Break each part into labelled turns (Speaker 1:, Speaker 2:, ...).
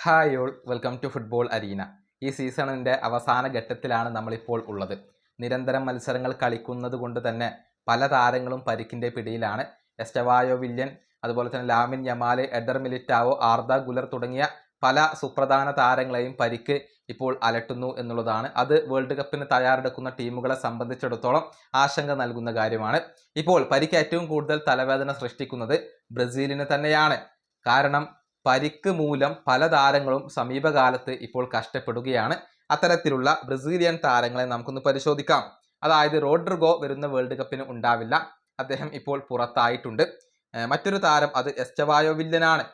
Speaker 1: Hi all, welcome to football arena. ഈ സീസണിൻ്റെ അവസാന ഘട്ടത്തിലാണ് നമ്മളിപ്പോൾ ഉള്ളത്. നിരന്തരം മത്സരങ്ങൾ കളിക്കുന്നത് കൊണ്ട് തന്നെ പല താരങ്ങളും പരിക്കിൻ്റെ പിടിയിലാണ്. എസ്റ്റവായോ വില്യൻ, അതുപോലെ തന്നെ Lamine Yamal, Eder Militao, Arda Guler തുടങ്ങിയ പല സുപ്രധാന താരങ്ങളെയും പരിക്ക് ഇപ്പോൾ അലട്ടുന്നു എന്നുള്ളതാണ്. അത് വേൾഡ് കപ്പിന് തയ്യാറെടുക്കുന്ന ടീമുകളെ സംബന്ധിച്ചിടത്തോളം ആശങ്ക നൽകുന്ന കാര്യമാണ്. ഇപ്പോൾ പരിക്ക് ഏറ്റവും കൂടുതൽ തലവേദന സൃഷ്ടിക്കുന്നത് ബ്രസീലിന് തന്നെയാണ്. കാരണം പരിക്ക് മൂലം പല താരങ്ങളും സമീപകാലത്ത് ഇപ്പോൾ കഷ്ടപ്പെടുകയാണ്. അത്തരത്തിലുള്ള ബ്രസീലിയൻ താരങ്ങളെ നമുക്കൊന്ന് പരിശോധിക്കാം. അതായത് റോഡ്രിഗോ വരുന്ന വേൾഡ് കപ്പിന് ഉണ്ടാവില്ല, അദ്ദേഹം ഇപ്പോൾ പുറത്തായിട്ടുണ്ട്. മറ്റൊരു താരം അത് എസ്റ്റവായോ വില്യനാണ്.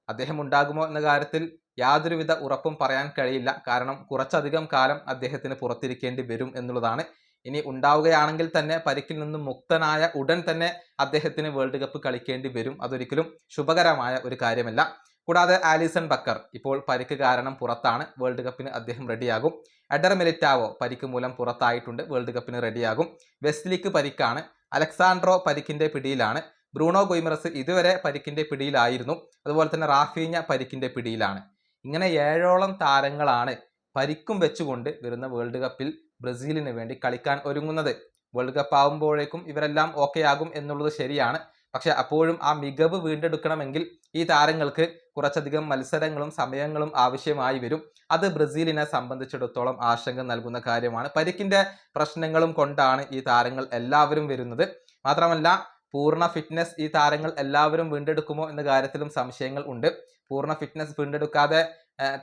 Speaker 1: അദ്ദേഹം ഉണ്ടാകുമോ എന്ന കാര്യത്തിൽ യാതൊരുവിധ ഉറപ്പും പറയാൻ കഴിയില്ല. കാരണം കുറച്ചധികം കാലം അദ്ദേഹത്തിന് പുറത്തിരിക്കേണ്ടി വരും എന്നുള്ളതാണ്. ഇനി ഉണ്ടാവുകയാണെങ്കിൽ തന്നെ പരിക്കിൽ നിന്നും മുക്തനായ ഉടൻ തന്നെ അദ്ദേഹത്തിന് വേൾഡ് കപ്പ് കളിക്കേണ്ടി വരും. അതൊരിക്കലും ശുഭകരമായ ഒരു കാര്യമല്ല. കൂടാതെ ആലിസൺ ബക്കർ ഇപ്പോൾ പരിക്ക് കാരണം പുറത്താണ്, വേൾഡ് കപ്പിന് അദ്ദേഹം റെഡിയാകും. എഡർ മിലിറ്റാവോ പരിക്ക് മൂലം പുറത്തായിട്ടുണ്ട്, വേൾഡ് കപ്പിന് റെഡിയാകും. വെസ്ലിക്ക് പരിക്കാണ്. അലക്സാൻഡ്രോ പരിക്കിന്റെ പിടിയിലാണ്. ബ്രൂണോ ഗൊയ്മറസ് ഇതുവരെ പരിക്കിന്റെ പിടിയിലായിരുന്നു. അതുപോലെ തന്നെ റാഫീഞ്ഞ പരിക്കിന്റെ പിടിയിലാണ്. ഇങ്ങനെ 7ഓളം താരങ്ങളാണ് പരിക്കും വെച്ചുകൊണ്ട് വരുന്ന വേൾഡ് കപ്പിൽ ബ്രസീലിന് വേണ്ടി കളിക്കാൻ ഒരുങ്ങുന്നത്. വേൾഡ് കപ്പ് ആകുമ്പോഴേക്കും ഇവരെല്ലാം ഓക്കെ ആകും എന്നുള്ളത് ശരിയാണ്. പക്ഷെ അപ്പോഴും ആ മികവ് വീണ്ടെടുക്കണമെങ്കിൽ ഈ താരങ്ങൾക്ക് കുറച്ചധികം മത്സരങ്ങളും സമയങ്ങളും ആവശ്യമായി വരും. അത് ബ്രസീലിനെ സംബന്ധിച്ചിടത്തോളം ആശങ്ക നൽകുന്ന കാര്യമാണ്. പരിക്കിന്റെ പ്രശ്നങ്ങളും കൊണ്ടാണ് ഈ താരങ്ങൾ എല്ലാവരും വരുന്നത്. മാത്രമല്ല പൂർണ്ണ ഫിറ്റ്നസ് ഈ താരങ്ങൾ എല്ലാവരും വീണ്ടെടുക്കുമോ എന്ന കാര്യത്തിലും സംശയങ്ങൾ ഉണ്ട്. പൂർണ്ണ ഫിറ്റ്നസ് വീണ്ടെടുക്കാതെ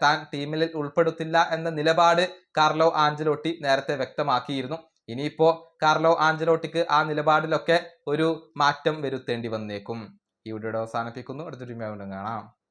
Speaker 1: താൻ ടീമിൽ ഉൾപ്പെടുത്തില്ല എന്ന നിലപാട് കാർലോ ആഞ്ചലോട്ടി നേരത്തെ വ്യക്തമാക്കിയിരുന്നു. ഇനിയിപ്പോ കാർലോ ആഞ്ചലോട്ടിക്ക് ആ നിലപാടിലൊക്കെ ഒരു മാറ്റം വരുത്തേണ്ടി വന്നേക്കും. ഈ വീഡിയോ അവസാനിപ്പിക്കുന്നു. അടുത്തൊരു വീണ്ടും കാണാം.